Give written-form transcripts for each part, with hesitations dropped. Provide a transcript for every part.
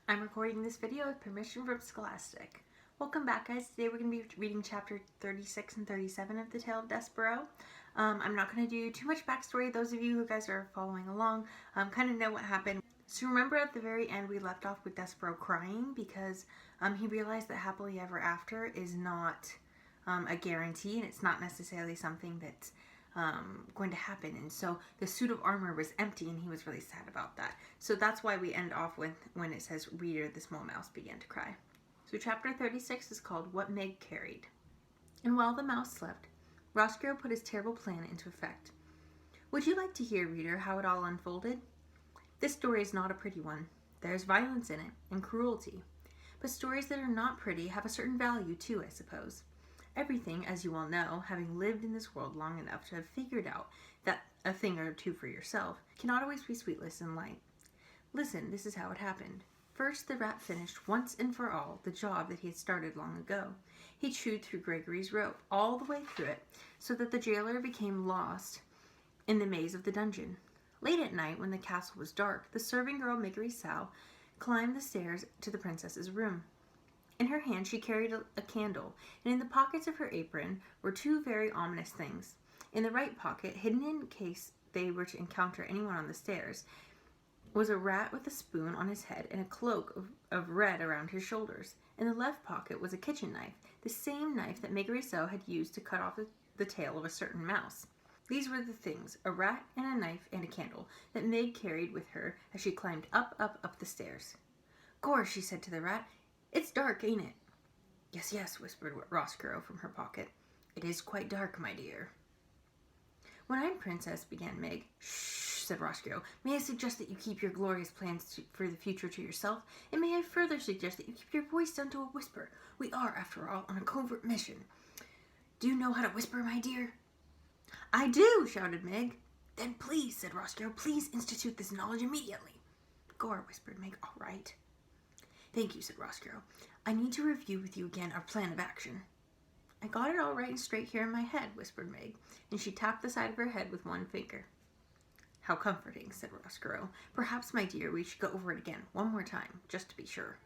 I'm recording this video with permission from Scholastic. Welcome back, guys. Today we're going to be reading chapter 36 and 37 of the Tale of Despereaux. I'm not going to do too much backstory. Those of you who guys are following along kind of know what happened. So remember at the very end we left off with Despereaux crying because he realized that happily ever after is not a guarantee, and it's not necessarily something that's going to happen. And so the suit of armor was empty and he was really sad about that. So that's why we end off with when it says, "Reader, the small mouse began to cry." So chapter 36 is called What Meg Carried. And while the mouse slept, Roscoe put his terrible plan into effect. Would you like to hear, reader, how it all unfolded? This story is not a pretty one. There's violence in it and cruelty. But stories that are not pretty have a certain value too, I suppose. Everything, as you all know, having lived in this world long enough to have figured out that a thing or two for yourself, cannot always be sweetless and light. Listen, this is how it happened. First, the rat finished once and for all the job that he had started long ago. He chewed through Gregory's rope, all the way through it, so that the jailer became lost in the maze of the dungeon. Late at night, when the castle was dark, the serving girl Maigre climbed the stairs to the princess's room. In her hand she carried a candle, and in the pockets of her apron were two very ominous things. In the right pocket, hidden in case they were to encounter anyone on the stairs, was a rat with a spoon on his head and a cloak of red around his shoulders. In the left pocket was a kitchen knife, the same knife that Maigre had used to cut off the tail of a certain mouse. These were the things, a rat and a knife and a candle, that Meg carried with her as she climbed up the stairs. "Gore," she said to the rat, "it's dark, ain't it?" "Yes, yes," whispered Roscoe from her pocket. "It is quite dark, my dear." "When I'm princess," began Meg. "Shh," said Roscoe. "May I suggest that you keep your glorious plans for the future to yourself? And may I further suggest that you keep your voice down to a whisper? We are, after all, on a covert mission." "Do you know how to whisper, my dear?" "I do," shouted Meg. "Then please," said Roscoe, "please institute this knowledge immediately." "Gore," whispered Meg. "All right." "Thank you," said Roscoe. "I need to review with you again our plan of action." "I got it all right and straight here in my head," whispered Meg, and she tapped the side of her head with one finger. "How comforting," said Roscoe. "Perhaps, my dear, we should go over it again, one more time, just to be sure."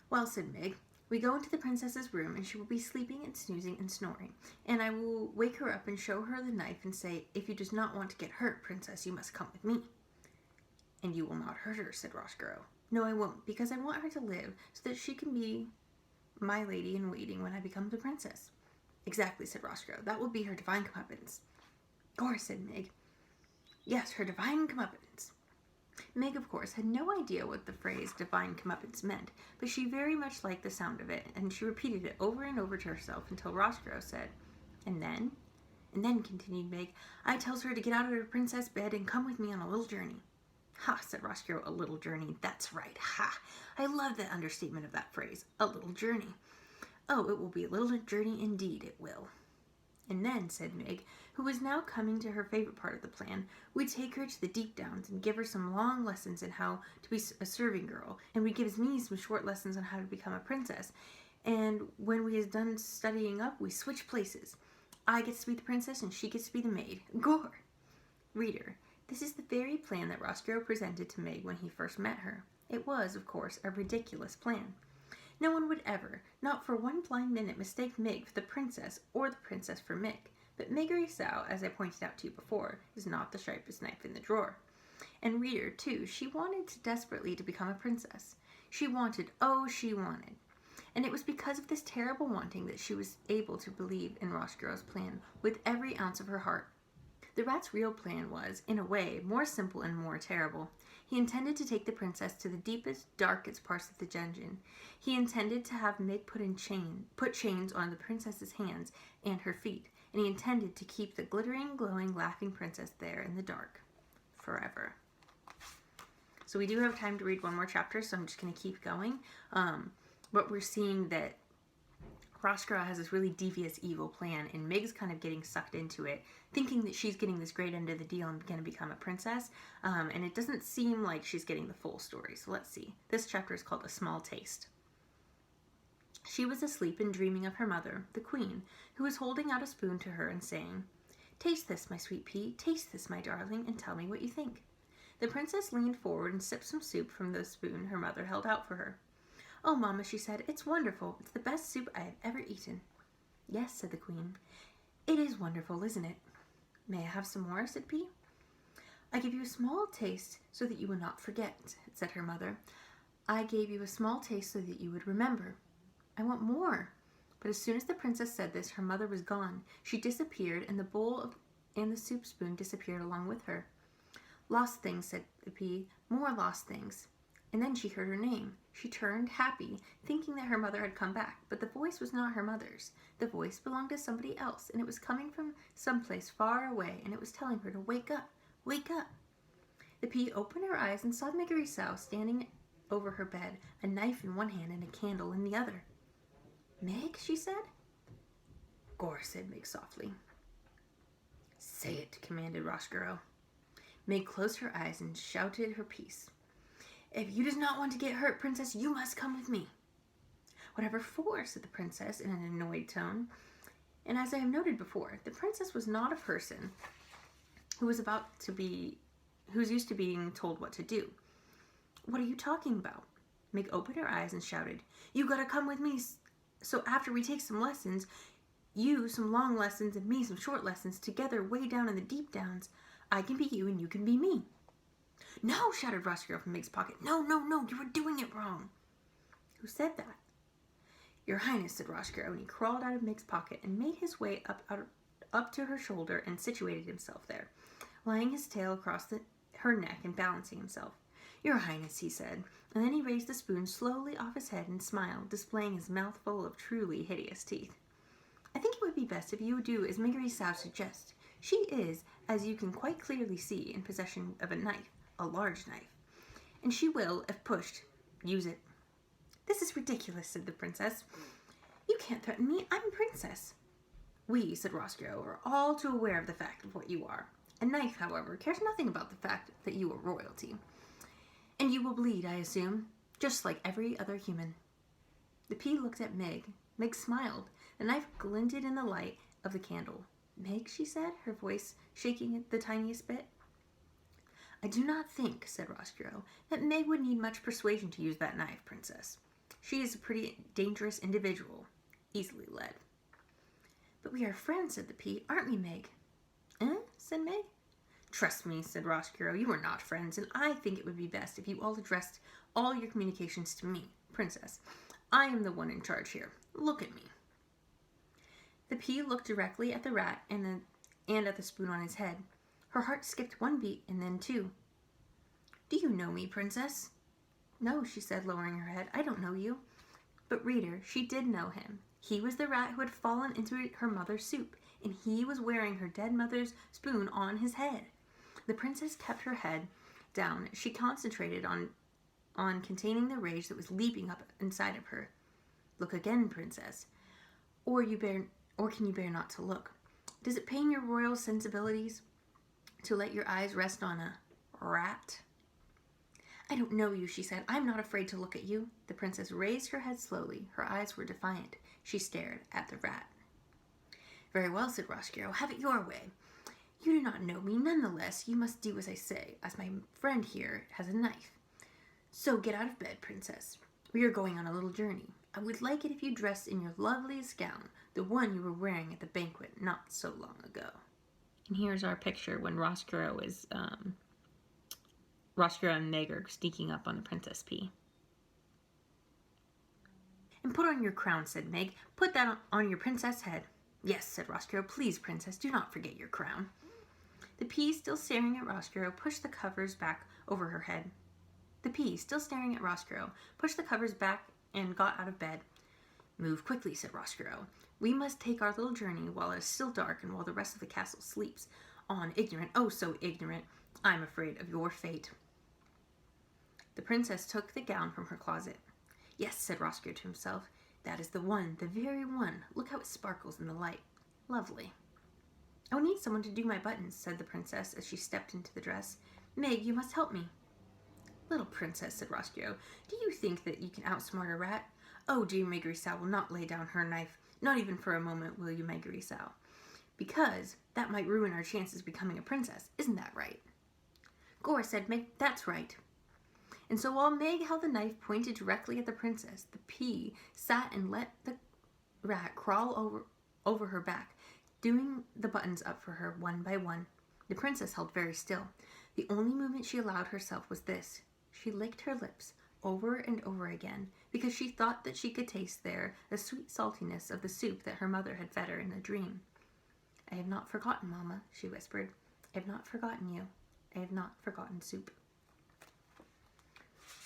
"Well," said Meg, "we go into the princess's room, and she will be sleeping and snoozing and snoring, and I will wake her up and show her the knife and say, 'If you do not want to get hurt, princess, you must come with me.'" "And you will not hurt her," said Roscoe. "No, I won't, because I want her to live so that she can be my lady in waiting when I become the princess." "Exactly," said Roscoe. "That will be her divine comeuppance." "Gore," said Meg. "Yes, her divine comeuppance." Meg, of course, had no idea what the phrase divine comeuppance meant, but she very much liked the sound of it, and she repeated it over and over to herself until Roscoe said, "And then?" "And then," continued Meg, "I tells her to get out of her princess bed and come with me on a little journey." "Ha," said Roscoe, "a little journey. That's right. Ha! I love the understatement of that phrase. A little journey. Oh, it will be a little journey indeed, it will." "And then," said Meg, who was now coming to her favorite part of the plan, "we'd take her to the Deep Downs and give her some long lessons in how to be a serving girl, and we'd give me some short lessons on how to become a princess. And when we is done studying up, we switch places. I gets to be the princess and she gets to be the maid. Gore!" Reader, this is the very plan that Roscoe presented to Meg when he first met her. It was, of course, a ridiculous plan. No one would ever, not for one blind minute, mistake Meg for the princess or the princess for Meg. But Maigre, as I pointed out to you before, is not the sharpest knife in the drawer. And reader, too, she wanted desperately to become a princess. She wanted, oh, she wanted. And it was because of this terrible wanting that she was able to believe in Roscoe's plan with every ounce of her heart. The rat's real plan was, in a way, more simple and more terrible. He intended to take the princess to the deepest, darkest parts of the dungeon. He intended to have Meg put chains on the princess's hands and her feet, and he intended to keep the glittering, glowing, laughing princess there in the dark forever. So we do have time to read one more chapter, so I'm just going to keep going. But we're seeing that Roscoe has this really devious, evil plan, and Meg's kind of getting sucked into it, thinking that she's getting this great end of the deal and going to become a princess, and it doesn't seem like she's getting the full story. So let's see. This chapter is called A Small Taste. She was asleep and dreaming of her mother, the queen, who was holding out a spoon to her and saying, "Taste this, my sweet pea, taste this, my darling, and tell me what you think." The princess leaned forward and sipped some soup from the spoon her mother held out for her. "Oh, Mama," she said, "it's wonderful. It's the best soup I have ever eaten." "Yes," said the queen. "It is wonderful, isn't it?" "May I have some more?" said P. "I give you a small taste so that you will not forget," said her mother. "I gave you a small taste so that you would remember." "I want more." But as soon as the princess said this, her mother was gone. She disappeared, and the bowl and the soup spoon disappeared along with her. "Lost things," said the P. "More lost things." And then she heard her name. She turned, happy, thinking that her mother had come back, but the voice was not her mother's. The voice belonged to somebody else, and it was coming from someplace far away, and it was telling her to wake up, wake up. The P opened her eyes and saw Maigre standing over her bed, a knife in one hand and a candle in the other. "Meg," she said. "Gore," said Meg softly. "Say it," commanded Roscaro. Meg closed her eyes and shouted her piece. "If you does not want to get hurt, princess, you must come with me." "Whatever for?" said the princess in an annoyed tone. And as I have noted before, the princess was not a person who was who's used to being told what to do. "What are you talking about?" Meg opened her eyes and shouted, "You gotta come with me, so after we take some lessons, you some long lessons and me some short lessons, together way down in the deep downs, I can be you and you can be me." "No!" shouted Roscaro from Meg's pocket. "No, no, no, you are doing it wrong." "Who said that?" "Your Highness," said Roscaro, and he crawled out of Meg's pocket and made his way up to her shoulder and situated himself there, laying his tail across her neck and balancing himself. "Your Highness," he said, and then he raised the spoon slowly off his head and smiled, displaying his mouth full of truly hideous teeth. "I think it would be best if you would do as Maigre suggests. She is, as you can quite clearly see, in possession of a knife, a large knife, and she will, if pushed, use it." "This is ridiculous," said the princess. "You can't threaten me. I'm a princess." "We," said Roscaro, "are all too aware of the fact of what you are. A knife, however, cares nothing about the fact that you are royalty. And you will bleed, I assume, just like every other human." The P looked at Meg. Meg smiled. The knife glinted in the light of the candle. "Meg," she said, her voice shaking the tiniest bit. "I do not think," said Roscaro, "that Meg would need much persuasion to use that knife, princess. She is a pretty dangerous individual, easily led." "But we are friends," said the P. "Aren't we, Meg?" "Eh?" said Meg. "Trust me," said Roscaro, "you are not friends, and I think it would be best if you all addressed all your communications to me, princess. I am the one in charge here. Look at me." The P looked directly at the rat and at the spoon on his head. Her heart skipped one beat and then two. "Do you know me, princess?" "No," she said, lowering her head. "I don't know you." But reader, she did know him. He was the rat who had fallen into her mother's soup, and he was wearing her dead mother's spoon on his head. The princess kept her head down. She concentrated on containing the rage that was leaping up inside of her. "Look again, princess. Or can you bear not to look? Does it pain your royal sensibilities to let your eyes rest on a rat?" "I don't know you," she said. "I'm not afraid to look at you." The princess raised her head slowly. Her eyes were defiant. She stared at the rat. "Very well," said Roscaro. "Have it your way. You do not know me. Nonetheless, you must do as I say, as my friend here has a knife. So get out of bed, princess. We are going on a little journey. I would like it if you dressed in your loveliest gown, the one you were wearing at the banquet not so long ago." And here's our picture when Roscaro and Meg are sneaking up on the Princess P. "And put on your crown," said Meg. "Put that on your princess head." "Yes," said Roscaro. "Please, princess, do not forget your crown." The P, still staring at Roscaro, pushed the covers back over her head. The P, still staring at Roscaro, pushed the covers back and got out of bed. "Move quickly," said Roscaro. "We must take our little journey while it is still dark and while the rest of the castle sleeps. On, ignorant, oh so ignorant. I'm afraid of your fate." The princess took the gown from her closet. "Yes," said Roscaro to himself. "That is the one, the very one. Look how it sparkles in the light. Lovely." "I will need someone to do my buttons," said the princess as she stepped into the dress. "Meg, you must help me." "Little princess," said Roscaro, "do you think that you can outsmart a rat? Oh, dear Maigre will not lay down her knife. Not even for a moment, will you, Maigre? Because that might ruin our chances of becoming a princess. Isn't that right?" Gore said, Meg, that's right. And so while Meg held the knife pointed directly at the princess, the pea sat and let the rat crawl over her back, doing the buttons up for her one by one. The princess held very still. The only movement she allowed herself was this. She licked her lips over and over again, because she thought that she could taste there the sweet saltiness of the soup that her mother had fed her in a dream. I have not forgotten, Mama, she whispered. I have not forgotten you. I have not forgotten soup.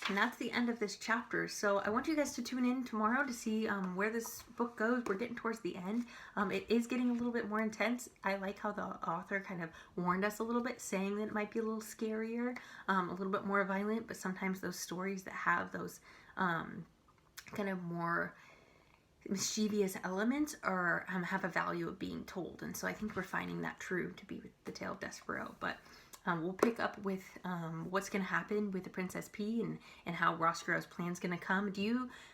And that's the end of this chapter. So I want you guys to tune in tomorrow to see where this book goes. We're getting towards the end. It is getting a little bit more intense. I like how the author kind of warned us a little bit, saying that it might be a little scarier, a little bit more violent, but sometimes those stories that have those kind of more mischievous elements are have a value of being told. And so I think we're finding that true to be with the Tale of Despereaux. But we'll pick up with what's going to happen with the Princess P and how Roscoe's plan's going to come.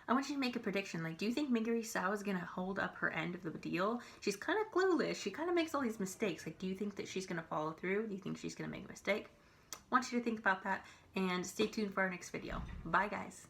I want you to make a prediction. Like, do you think Miggery Sao is going to hold up her end of the deal? She's kind of clueless. She kind of makes all these mistakes. Like, do you think that she's going to follow through? Do you think she's going to make a mistake? I want you to think about that and stay tuned for our next video. Bye, guys.